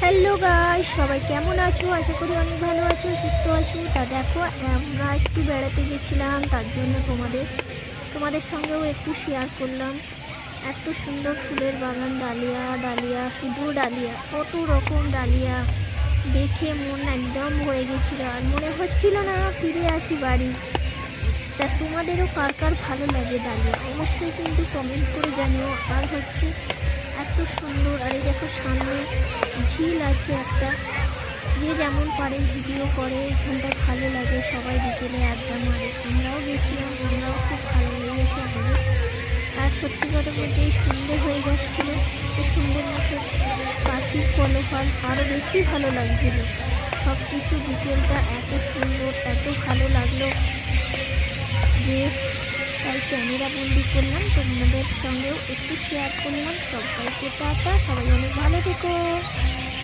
Hello guys, সবাই কেমন আছো? আশা করি অনেক ভালো আছো, সুস্থ আছো। তা দেখো, আমরা একটু বেড়াতে গেছিলাম, তার জন্য তোমাদের সঙ্গেও একটু শেয়ার করলাম। এত সুন্দর ফুলের বাগান, ডালিয়া ডালিয়া, শুধু ডালিয়া, কত রকম ডালিয়া দেখে মন একদম ভরে গেছিল, আর মনে হচ্ছিল না ফিরে আসি বাড়ি। তা তোমাদেরও কার কার ভালো লাগে ডালিয়া অবশ্যই কিন্তু কমেন্ট করে জানিও। আর হচ্ছে এত সুন্দর, আর এই দেখো সামনে ঝিল আছে একটা, যে যেমন পারে ভিডিও করে, এখানটায় ভালো লাগে, সবাই বিকেলে আড্ডা মারে। আমরাও গেছিলাম, আমরাও খুব ভালো লেগেছে আমাদের। আর সত্যি কথা বলতে এই সন্ধে হয়ে যাচ্ছিল, এই সন্ধ্যের মুখে পাখির কোলাহল আরও বেশি ভালো লাগছিল। সব কিছু বিকেলটা এত সুন্দর, এত ভালো লাগলো যে তাই ক্যামেরা বন্দি করলাম, তোমাদের সঙ্গেও একটু শেয়ার করলাম। সবাইকে টাটা, সবাই অনেক ভালো থেকো।